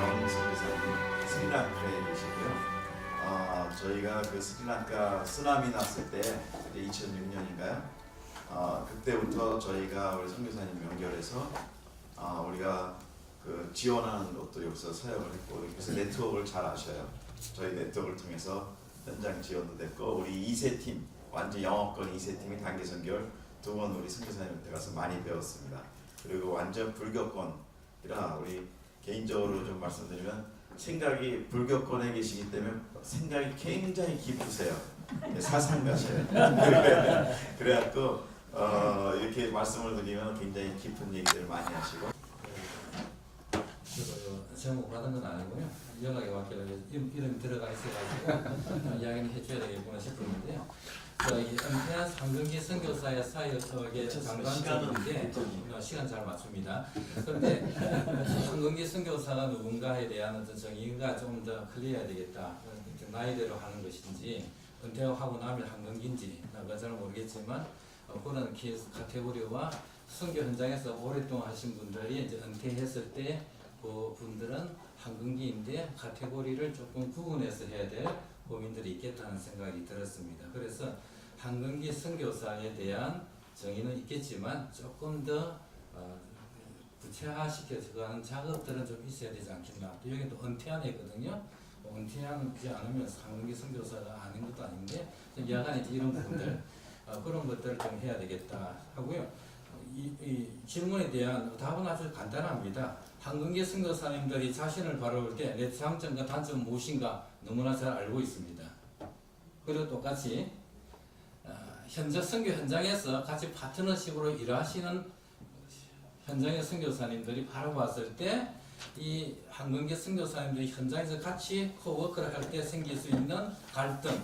명선교사님 스리랑카에 계시고요. 저희가 그 스리랑카 쓰나미 났을 때 2006년인가요? 그때부터 저희가 우리 선교사님 연결해서 우리가 그 지원하는 것도 여기서 사역을 했고, 그래서 네트워크를 잘 아셔요. 저희 네트워크를 통해서 현장 지원도 됐고, 우리 2세 팀, 완전 영어권 2세 팀이 단기 선교를 2번 우리 선교사님한테 가서 많이 배웠습니다. 그리고 완전 불교권이라 우리 개인적으로 좀 말씀드리면 생각이 불교권에 계시기 때문에 생각이 굉장히 깊으세요. 사상가셔요. 그래갖고 이렇게 말씀을 드리면 굉장히 깊은 얘기들을 많이 하시고. 저도 제목 받은 건 아니고요. 연락이 왔길래 이름이 들어가 있어가지고 이야기는 해줘야 되겠구나 싶었는데요. 저희 은퇴한 상근기 선교사의 사역의 장관적인데 시간 잘 맞춥니다. 그런데 상근기 선교사가 누군가에 대한 어떤 정의가 좀 더 클리어해야 되겠다. 나이대로 하는 것인지 은퇴하고 나면 한근기인지 나가 잘 모르겠지만 그런 케이스 카테고리와 선교 현장에서 오랫동안 하신 분들이 이제 은퇴했을 때 그 분들은 한근기인데 카테고리를 조금 구분해서 해야 될 고민들이 있겠다는 생각이 들었습니다. 그래서 한근기 선교사에 대한 정의는 있겠지만 조금 더 구체화시켜서 하는 작업들은 좀 있어야 되지 않겠나. 또 여기 또 은퇴한 있거든요. 은퇴하지 않으면 한근기 선교사가 아닌 것도 아닌데 약간 이런 부분들 그런 것들을 좀 해야 되겠다 하고요. 이 질문에 대한 답은 아주 간단합니다. 한근기 선교사님들이 자신을 바라볼 때 내 장점과 단점은 무엇인가 너무나 잘 알고 있습니다. 그리고 똑같이 현재 선교 현장에서 같이 파트너십으로 일하시는 현장의 선교사님들이 바라봤을 때 이 한근기 선교사님들이 현장에서 같이 코워크를 할 때 생길 수 있는 갈등,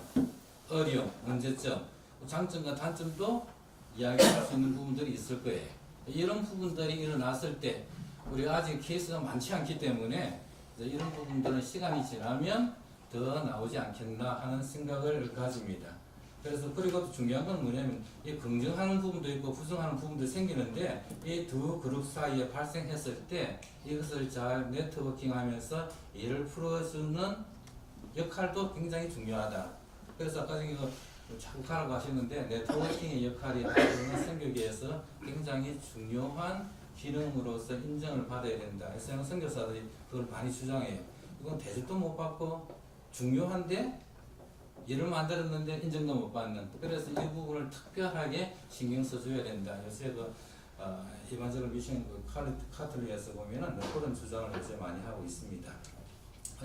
어려움, 문제점, 장점과 단점도 이야기할 수 있는 부분들이 있을 거예요. 이런 부분들이 일어났을 때 우리가 아직 케이스가 많지 않기 때문에 이런 부분들은 시간이 지나면 더 나오지 않겠나 하는 생각을 가집니다. 그래서 그리고 중요한 건 뭐냐면 이 긍정하는 부분도 있고 부정하는 부분도 생기는데 이 두 그룹 사이에 발생했을 때 이것을 잘 네트워킹하면서 이를 풀어주는 역할도 굉장히 중요하다. 그래서 아까 전에 자꾸 가라고 하셨는데 네트워킹의 역할이 앞으로는 선교계에서 굉장히 중요한 기능으로서 인정을 받아야 된다. 그래서 선교사들이 그걸 많이 주장해요. 이건 대접도 못 받고 중요한데 일을 만들었는데 인정도 못 받는. 그래서 이 부분을 특별하게 신경 써줘야 된다. 요새 일반적으로 미션 카틀리에서 보면은 그런 주장을 요새 많이 하고 있습니다.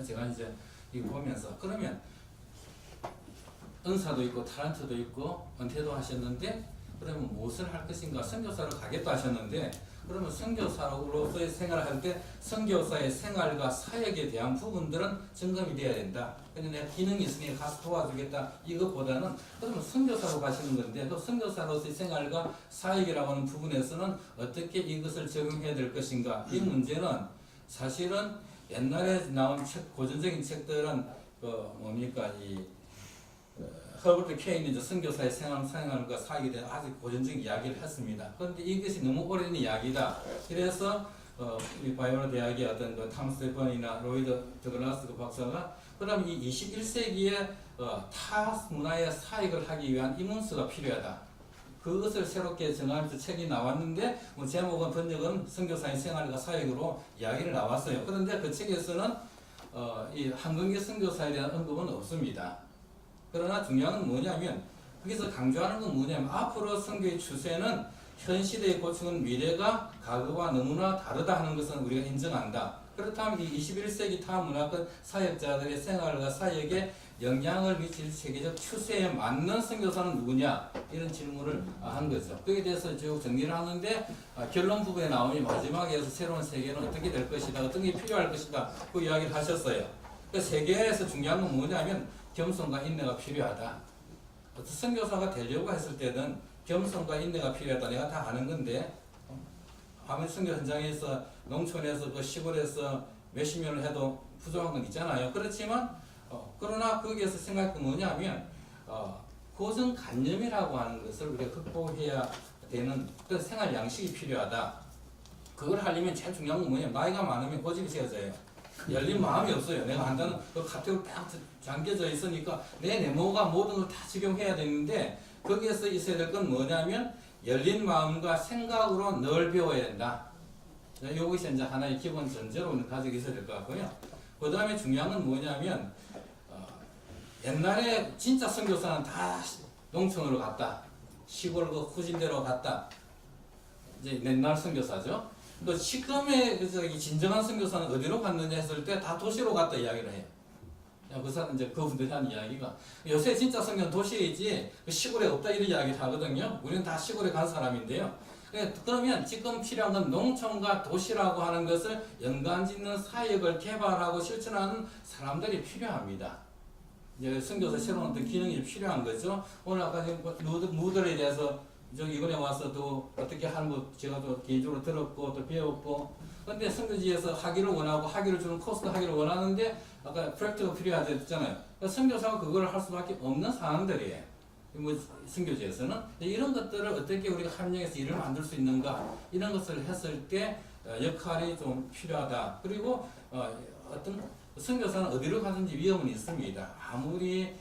제가 이제 이거 보면서 그러면 은사도 있고 타란트도 있고 은퇴도 하셨는데 그러면 무엇을 할 것인가? 선교사로 가겠다 하셨는데 그러면 선교사로서의 생활을 할 때 선교사의 생활과 사역에 대한 부분들은 점검이 돼야 된다. 근데 내가 기능이 있으니 가서 도와주겠다 이것보다는 그러면 선교사로 가시는 건데 또 선교사로서의 생활과 사역이라고 하는 부분에서는 어떻게 이것을 적용해야 될 것인가? 이 문제는 사실은 옛날에 나온 책, 고전적인 책들은 허버트 케인이 선교사의 생활과 사역에 대한 아주 고전적인 이야기를 했습니다. 그런데 이것이 너무 오래된 이야기다. 그래서 이 바이오라 대학의 어떤 탐 스테펀이나 로이드 더글라스 박사가 그럼 이 21세기에 타 문화의 사역을 하기 위한 이문수가 필요하다. 그것을 새롭게 정하면서 책이 나왔는데 제목은 번역은 선교사의 생활과 사역으로 이야기를 나왔어요. 그런데 그 책에서는 이 한근기 선교사에 대한 언급은 없습니다. 그러나 중요한 건 뭐냐면 거기서 강조하는 건 뭐냐면 앞으로 선교의 추세는 현 시대의 고충은 미래가 과거와 너무나 다르다 하는 것은 우리가 인정한다. 그렇다면 이 21세기 타 문화권 사역자들의 생활과 사역에 영향을 미칠 세계적 추세에 맞는 선교사는 누구냐 이런 질문을 한 거죠. 거기에 대해서 쭉 정리를 하는데 결론 부분에 나오니 마지막에서 새로운 세계는 어떻게 될 것이다, 어떤 게 필요할 것이다 그 이야기를 하셨어요. 그 세계에서 중요한 건 뭐냐면 겸손과 인내가 필요하다. 어떤 선교사가 되려고 했을 때는 겸손과 인내가 필요하다. 내가 다 아는 건데 아무리 선교 현장에서 농촌에서 그 시골에서 몇십 년을 해도 부족한 건 있잖아요. 그렇지만 그러나 거기에서 생각할 건 뭐냐면 고정관념이라고 하는 것을 우리가 극복해야 되는 그 생활 양식이 필요하다. 그걸 하려면 제일 중요한 건 뭐냐면 나이가 많으면 고집이 세워져요. 열린 마음이 없어요. 내가 한다는 그 카테고리 딱 잠겨져 있으니까 내 네모가 모든 걸 다 적용해야 되는데 거기에서 있어야 될 건 뭐냐면 열린 마음과 생각으로 늘 배워야 된다. 이것이 이제 하나의 기본 전제로 가지고 있어야 될 것 같고요. 그 다음에 중요한 건 뭐냐면 옛날에 진짜 선교사는 다 농촌으로 갔다. 시골 그 후진대로 갔다. 이제 옛날 선교사죠. 또 지금의 이 진정한 선교사는 어디로 갔느냐 했을 때 다 도시로 갔다 이야기를 해요. 그 사람 이제 그분들이 하는 이야기가 요새 진짜 선교는 도시이지 시골에 없다 이런 이야기를 하거든요. 우리는 다 시골에 간 사람인데요. 그러면 지금 필요한 건 농촌과 도시라고 하는 것을 연관짓는 사역을 개발하고 실천하는 사람들이 필요합니다. 이제 선교사 새로운 어떤 기능이 필요한 거죠. 오늘 아까 무들에 대해서 이번에 와서도 어떻게 하는 거 제가 또 개인적으로 들었고 또 배웠고, 근데 선교지에서 하기를 원하고 하기를 주는 코스도 하기를 원하는데 아까 프로젝트가 필요하다 했잖아요. 선교사가 그걸 할 수밖에 없는 상황들이에요. 뭐 선교지에서는 이런 것들을 어떻게 우리가 합력해서 일을 만들 수 있는가, 이런 것을 했을 때 역할이 좀 필요하다. 그리고 어떤 선교사는 어디로 가든지 위험은 있습니다. 아무리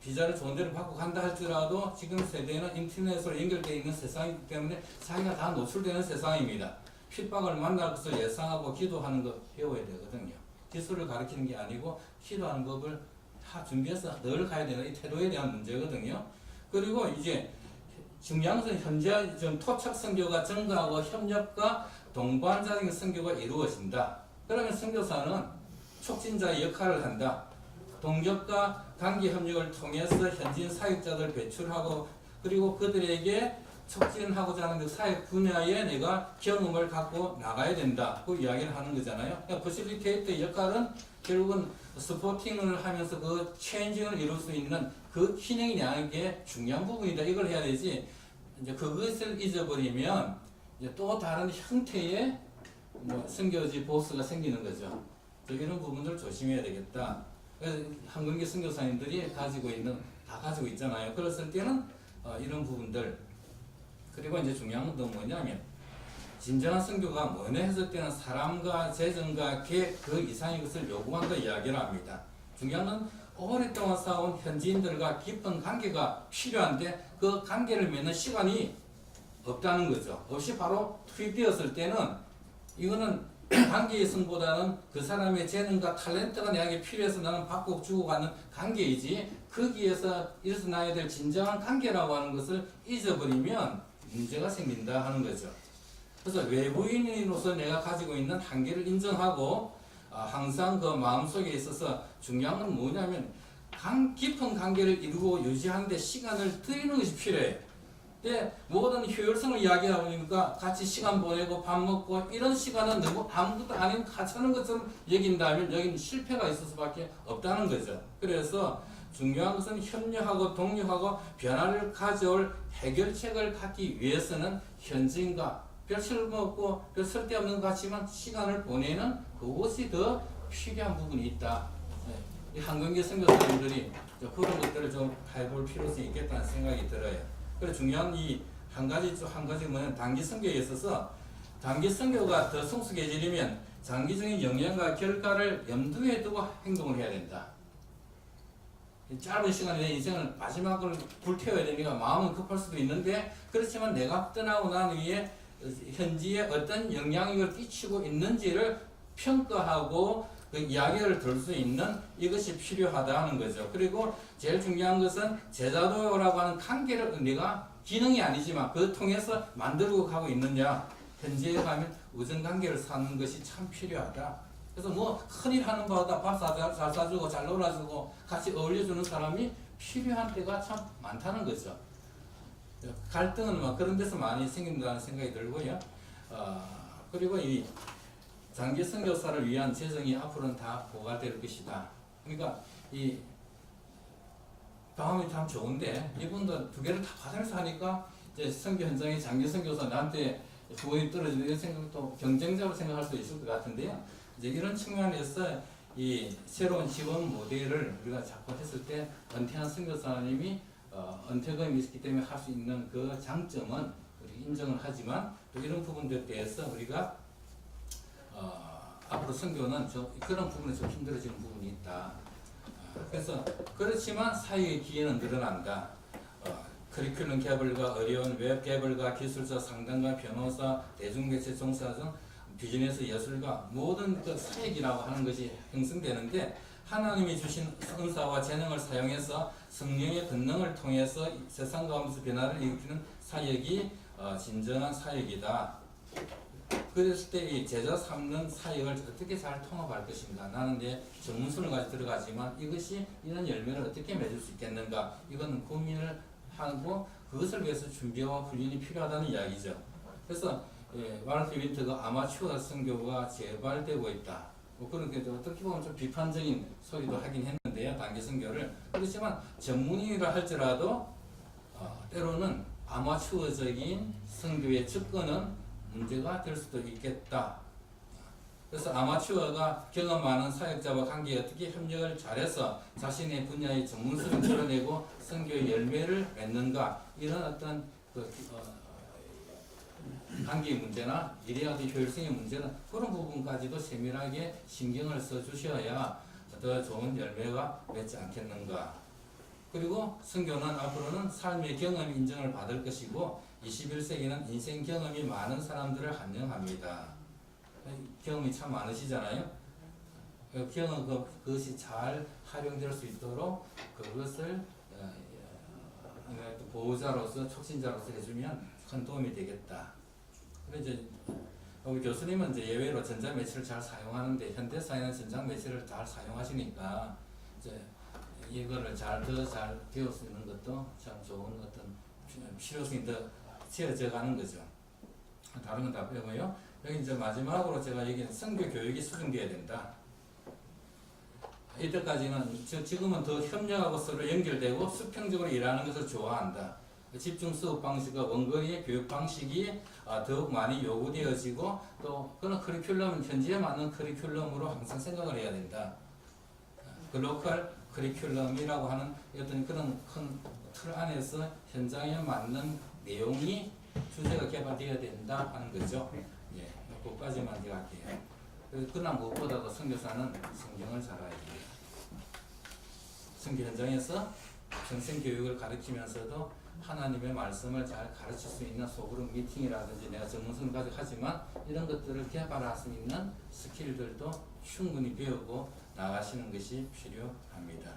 비자를 좋은 데로 받고 간다 할지라도 지금 세대는 인터넷으로 연결되어 있는 세상이기 때문에 자기가 다 노출되는 세상입니다. 핍박을 만날 것을 예상하고 기도하는 것 배워야 되거든요. 기술을 가르치는 게 아니고 기도하는 법을 다 준비해서 늘 가야 되는 이 태도에 대한 문제거든요. 그리고 이제 중요한 것은 현재 좀 토착 선교가 증가하고 협력과 동반자적인 선교가 이루어진다. 그러면 선교사는 촉진자의 역할을 한다. 동력과 관계 협력을 통해서 현지인 사역자들 배출하고 그리고 그들에게 촉진하고자 하는 그 사역 분야에 내가 경험을 갖고 나가야 된다. 그 이야기를 하는 거잖아요. 그러니까 퍼실리테이터의 역할은 결국은 스포팅을 하면서 그 체인징을 이룰 수 있는 그 기능이라는 게 중요한 부분이다. 이걸 해야 되지. 이제 그것을 잊어버리면 이제 또 다른 형태의 뭐 선교지 보스가 생기는 거죠. 이런 부분들 조심해야 되겠다. 그래서 한국계 선교사님들이 가지고 있는 다 가지고 있잖아요. 그랬을 때는 이런 부분들. 그리고 이제 중요한 건 또 뭐냐면 진정한 선교가 뭐냐 했을 때는 사람과 재정과 계획 그 이상의 것을 요구한다 이야기를 합니다. 중요한 건 오랫동안 쌓아온 현지인들과 깊은 관계가 필요한데 그 관계를 맺는 시간이 없다는 거죠. 없이 바로 투입되었을 때는 이거는 관계의 성보다는 그 사람의 재능과 탤런트가 내게 필요해서 나는 받고 주고받는 관계이지 거기에서 일어나야 될 진정한 관계라고 하는 것을 잊어버리면 문제가 생긴다 하는 거죠. 그래서 외부인으로서 내가 가지고 있는 한계를 인정하고 항상 그 마음속에 있어서 중요한 건 뭐냐면 깊은 관계를 이루고 유지하는 데 시간을 들이는 것이 필요해요. 근데 모든 효율성을 이야기하다 보니까 같이 시간 보내고 밥 먹고 이런 시간은 너무 아무것도 아닌 가차는 것처럼 여긴다면 여기는 실패가 있을 수밖에 없다는 거죠. 그래서 중요한 것은 협력하고 독려하고 변화를 가져올 해결책을 갖기 위해서는 현지인과 별 쓸모없고 별 쓸데없는 것 같지만 시간을 보내는 그것이 더 필요한 부분이 있다. 이 한국계 선교사님들이 그런 것들을 좀 해볼 필요성이 있겠다는 생각이 들어요. 그래서 중요한 이 한 가지 뭐냐면 단기 선교에 있어서 단기 선교가 더 성숙해지려면 장기적인 영향과 결과를 염두에 두고 행동을 해야 된다. 짧은 시간에 내 인생을 마지막을 불태워야 되니까 마음은 급할 수도 있는데 그렇지만 내가 떠나고 난 후에 현지에 어떤 영향력을 끼치고 있는지를 평가하고 그 이야기를 들 수 있는 이것이 필요하다는 거죠. 그리고 제일 중요한 것은 제자도라고 하는 관계를 내가 기능이 아니지만 그 통해서 만들고 가고 있느냐. 현지에 가면 우정관계를 쌓는 것이 참 필요하다. 그래서 뭐 큰일 하는 바보다 밥 잘 사주고 잘 놀아주고 같이 어울려주는 사람이 필요한 때가 참 많다는 거죠. 갈등은 막 그런 데서 많이 생긴다는 생각이 들고요. 그리고 이 장기 선교사를 위한 재정이 앞으로는 다 고갈될 것이다. 그러니까 이 방법이 참 좋은데 이분도 두 개를 다 받아서 하니까 이제 선교 현장에 장기 선교사 나한테 부모님 떨어지는 이런 생각도 경쟁적으로 생각할 수 있을 것 같은데요. 이제 이런 측면에서 이 새로운 지원 모델을 우리가 작업했을 때 은퇴한 선교사님이 은퇴금이 있기 때문에 할 수 있는 그 장점은 우리 인정을 하지만 또 이런 부분들에 대해서 우리가 앞으로 선교는 그런 부분에 좀 힘들어지는 부분이 있다. 그래서 그렇지만 사회의 기회는 늘어난다. 커리큘럼 개발과 어려운 웹 개발과 기술자 상담가 변호사 대중매체 종사 등 비즈니스 예술가 모든 그 사역이라고 하는 것이 형성되는데 하나님이 주신 은사와 재능을 사용해서 성령의 권능을 통해서 세상 가운데서 변화를 일으키는 사역이 진정한 사역이다. 그랬을 때 이 제자 삼는 사역을 어떻게 잘 통합할 것인가. 나는 내 전문성을 가지고 들어가지만 이것이 이런 열매를 어떻게 맺을 수 있겠는가. 이거는 고민을 하고 그것을 위해서 준비와 훈련이 필요하다는 이야기죠. 그래서 와르트 윈터가 아마추어 선교가 재발되고 있다. 그런 게 어떻게 보면 좀 비판적인 소리도 하긴 했는데요. 단기 선교를. 그렇지만 전문인이라 할지라도 때로는 아마추어적인 선교의 접근은 문제가 될 수도 있겠다. 그래서 아마추어가 경험 많은 사역자와 관계에 어떻게 협력을 잘해서 자신의 분야의 전문성을 드러내고 선교의 열매를 맺는가 이런 어떤 관계의 문제나 일해야지 효율성의 문제는 그런 부분까지도 세밀하게 신경을 써주셔야 더 좋은 열매가 맺지 않겠는가. 그리고 선교는 앞으로는 삶의 경험이 인정을 받을 것이고 21세기는 인생 경험이 많은 사람들을 환영합니다. 경험이 참 많으시잖아요. 경험 그것이 잘 활용될 수 있도록 그것을 보호자로서 촉진자로서 해주면 큰 도움이 되겠다. 그래서 이제 우리 교수님은 이제 예외로 전자매체를 잘 사용하는데 현대사회는 전자매체를 잘 사용하시니까 이제 이거를 더 잘 배울 수 있는 것도 참 좋은 어떤 필요성이 더 채워져 가는 거죠. 다른 건 다 빼고요. 여기 이제 마지막으로 제가 얘기한 선교 교육이 수정되어야 된다. 이때까지는 지금은 더 협력하고 서로 연결되고 수평적으로 일하는 것을 좋아한다. 집중 수업 방식과 원거리 교육 방식이 더욱 많이 요구되어지고 또 그런 커리큘럼은 현지에 맞는 커리큘럼으로 항상 생각을 해야 된다. 글로컬 커리큘럼이라고 하는 어떤 그런 큰 틀 안에서 현장에 맞는 내용이 주제가 개발되어야 된다 하는 거죠. 예, 그것까지만 제가 할게요. 그러나 무엇보다도 선교사는 성경을 잘 알아야 됩니다. 선교 현장에서 평생 교육을 가르치면서도 하나님의 말씀을 잘 가르칠 수 있는 소그룹 미팅이라든지 내가 전문성을 가지고 하지만 이런 것들을 개발할 수 있는 스킬들도 충분히 배우고 나가시는 것이 필요합니다.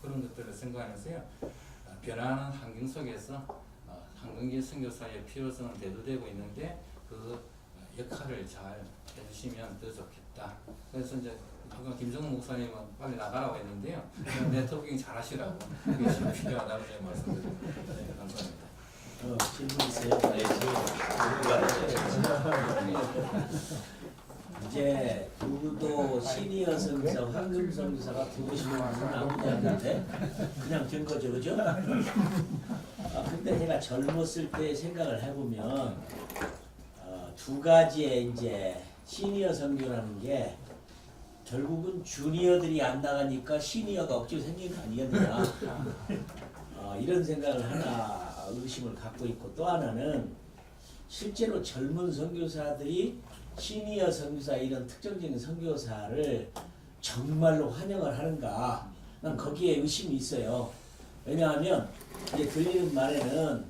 그런 것들을 생각하면서요. 변화하는 환경 속에서 한국계 선교사의 필요성은 대두되고 있는데 그 역할을 잘 해주시면 더 좋겠다. 그래서 이제 아까 김정은 목사님은 빨리 나가라고 했는데요. 네트워킹 잘 하시라고 그게 필요하다고 제가 말씀드립니다. 네, 감사합니다. 질문 있어요? 이제 누구도 시니어 선교사, 황금 선교사가 되고 싶은 분은 아무도 없는데 그냥 된 거죠, 그죠? 근데 제가 젊었을 때 생각을 해보면 두 가지의 이제 시니어 선교라는 게 결국은 주니어들이 안 나가니까 시니어가 억지로 생긴 거 아니겠느냐 이런 생각을 하나 의심을 갖고 있고 또 하나는 실제로 젊은 선교사들이 시니어 선교사 이런 특정적인 선교사를 정말로 환영을 하는가 난 거기에 의심이 있어요. 왜냐하면 이제 들리는 말에는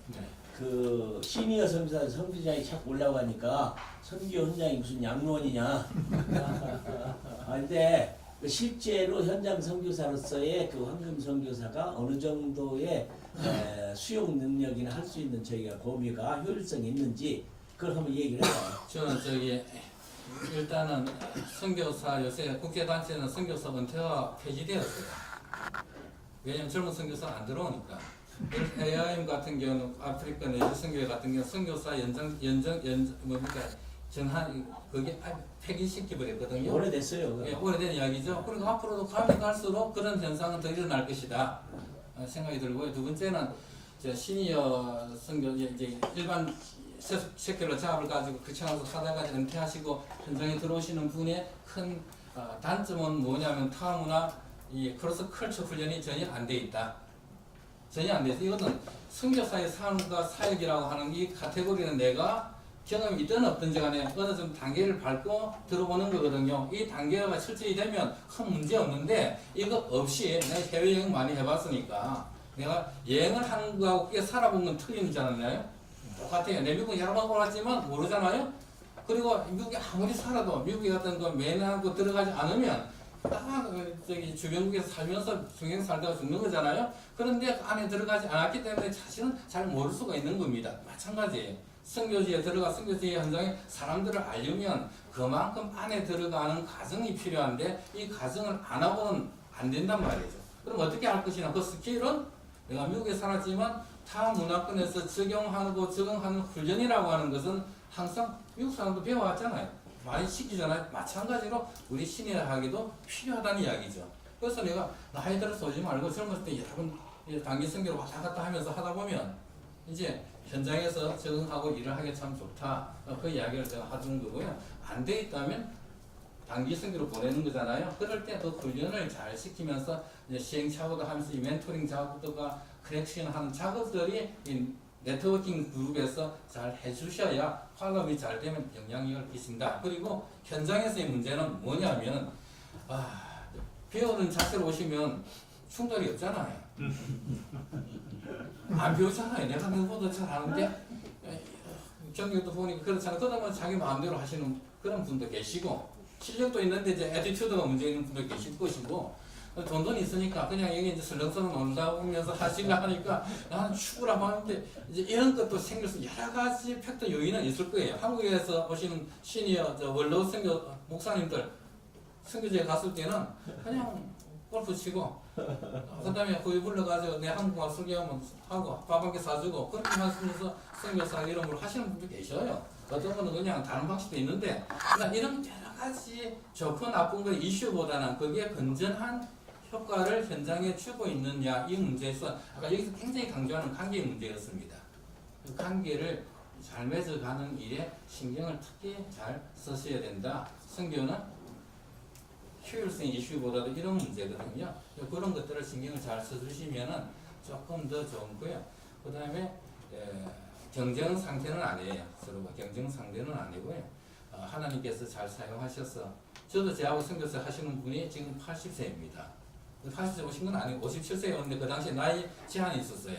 그 시니어 선교사 선교장이 자꾸 올라가니까 선교 현장이 무슨 양로원이냐. 근데 실제로 현장 선교사로서의 그 황금 선교사가 어느 정도의 수용 능력이나 할 수 있는 저희가 범위가 효율성이 있는지 그걸 한번 얘기를 해봐요. 저는 일단은 선교사 요새 국제단체는 선교사 은퇴가 폐지되었어요. 왜냐면 젊은 선교사 안 들어오니까. AIM 같은 경우는 아프리카 내주 선교회 같은 경우 선교사 그게 폐기시켜 버렸거든요. 오래됐어요. 예, 오래된 이야기죠. 그리고 앞으로도 가면 갈수록 그런 현상은 더 일어날 것이다 생각이 들고요. 두 번째는 시니어 선교 이제 일반 세큘러 잡을 가지고 그쳐가서 하다가 은퇴하시고 현장에 들어오시는 분의 큰 단점은 뭐냐면 타문화 이 크로스 컬처 훈련이 전혀 안 돼 있다. 전혀 안 돼서 이것은 선교사의 삶과 사역이라고 하는 이 카테고리는 내가 경험이 있든 없든지 간에 어느 정도 단계를 밟고 들어오는 거거든요. 이 단계가 설정이 되면 큰 문제 없는데 이거 없이 내가 해외여행 많이 해봤으니까 내가 여행을 하는 거하고 그게 살아본 건 틀리지 않나요? 똑같아요. 내 미국 여러 번 가봤지만 모르잖아요. 그리고 미국에 아무리 살아도 미국에 같은 거 매너하고 들어가지 않으면 저기 주변국에서 살면서 중행 살다가 죽는 거잖아요. 그런데 그 안에 들어가지 않았기 때문에 자신은 잘 모를 수가 있는 겁니다. 마찬가지예요. 선교지에 들어가 선교지의 현장에 사람들을 알려면 그만큼 안에 들어가는 과정이 필요한데 이 과정을 안 하고는 안 된단 말이죠. 그럼 어떻게 할 것이냐? 그 스킬은 내가 미국에 살았지만 타 문화권에서 적용하는 훈련이라고 하는 것은 항상 미국 사람도 배워왔잖아요. 많이 시키잖아요. 마찬가지로 우리 신뢰하기도 필요하다는 이야기죠. 그래서 내가 나이 들어서 오지 말고 젊었을 때 여러 번 단기 선교를 왔다 갔다 하면서 하다 보면 이제 현장에서 적응하고 일을 하기 참 좋다. 그 이야기를 제가 하던 거고요. 안 돼 있다면 단기 선교로 보내는 거잖아요. 그럴 때 그 훈련을 잘 시키면서 이제 시행착오도 하면서 이 멘토링 작업과 커넥션 하는 작업들이 이 네트워킹 그룹에서 잘 해주셔야 팔로업이 잘 되면 영향력을 끼친다. 그리고 현장에서의 문제는 뭐냐면 배우는 자세로 오시면 충돌이 없잖아요. 안 배우잖아요. 내가 누구보다 잘 아는데 경력도 보니까 그렇잖아요. 그러다 보면 자기 마음대로 하시는 그런 분도 계시고 실력도 있는데 이제 애티튜드가 문제 있는 분도 계실 것이고 돈은 있으니까 그냥 여기 이제 설렁설렁 놀다 오면서 하시려 하니까 나는 축구라고 하는데 이제 이런 것도 생길 수 여러 가지 팩터 요인은 있을 거예요. 한국에서 오시는 시니어 원로 선교 목사님들 선교지에 갔을 때는 그냥 골프 치고 그다음에 거기 불러가지고 내 한국말 설교하면 하고 밥 한 개 사주고 그렇게 하시면서 선교사 이름으로 하시는 분도 계셔요. 어떤 분은 그냥 다른 방식도 있는데 그러니까 이런 여러 가지 좋고 나쁜 거 이슈보다는 거기에 건전한 효과를 현장에 주고 있느냐 이 문제에서 아까 여기서 굉장히 강조하는 관계의 문제였습니다. 그 관계를 잘 맺어가는 일에 신경을 특히 잘 쓰셔야 된다. 선교는 효율성 이슈보다도 이런 문제거든요. 그런 것들을 신경을 잘 써주시면은 조금 더 좋고요. 그 다음에 경쟁 상태는 아니에요. 서로가 경쟁 상태는 아니고요. 하나님께서 잘 사용하셔서 저도 저하고 선교사 하시는 분이 지금 80세입니다. 80세 오신 건 아니고 57세였는데 그 당시에 나이 제한이 있었어요.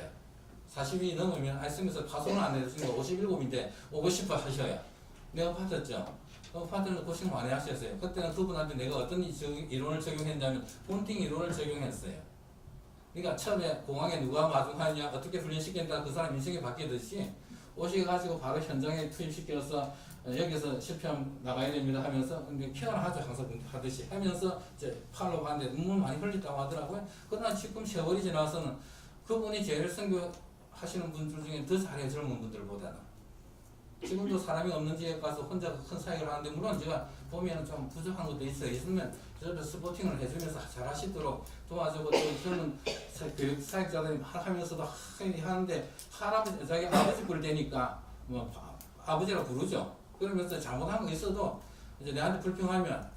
40이 넘으면 선교사 파송을 안 해주니까 57인데 오고 싶어 하셔요. 내가 받았죠. 파트는 고생 많이 하셨어요. 그때는 그분한테 내가 어떤 이론을 적용했냐면 본팅 이론을 적용했어요. 그러니까 처음에 공항에 누가 마중하느냐 어떻게 훈련시킨다 그 사람 인생이 바뀌듯이 오셔가지고 바로 현장에 투입시켜서 여기서 실패하면 나가야 됩니다 하면서 근데 피어나하죠 항상 하듯이 하면서 이제 팔로우 하는데 눈물 많이 흘렸다고 하더라고요. 그러나 지금 세월이 지나서는 그분이 제일 선교하시는 분들 중에 더 잘해요. 젊은 분들보다는. 지금도 사람이 없는 지역에 가서 혼자 큰 사역을 하는데 물론 제가 보면 좀 부족한 것도 있으면 저를 스포팅을 해주면서 잘 하시도록 도와주고 또 저는 교육 사역자들이 하면서도 하는데 할아버지 자기 아버지 부를 때니까 뭐 아버지라 부르죠. 그러면서 잘못한 거 있어도 이제 내한테 불평하면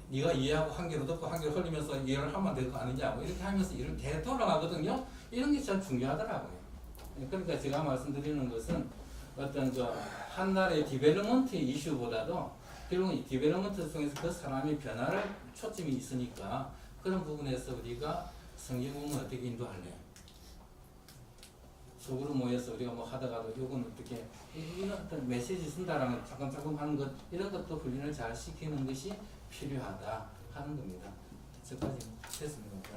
네가 이해하고 한 개로 듣고 한 개로 흘리면서 이해를 하면 될 거 아니냐고 이렇게 하면서 일을 되돌아가거든요. 이런 게 참 중요하더라고요. 그러니까 제가 말씀드리는 것은 어떤 한 나라의 디벨롭먼트 이슈보다도 결국 이 디벨롭먼트 속에서 그 사람의 변화를 초점이 있으니까 그런 부분에서 우리가 성경 공부를 어떻게 인도할래요? 속으로 모여서 우리가 뭐 하다가도 이건 어떻게 이런 어떤 메시지 쓴다라는 조금 하는 것 이런 것도 훈련을 잘 시키는 것이 필요하다 하는 겁니다. 저까지 됐습니다.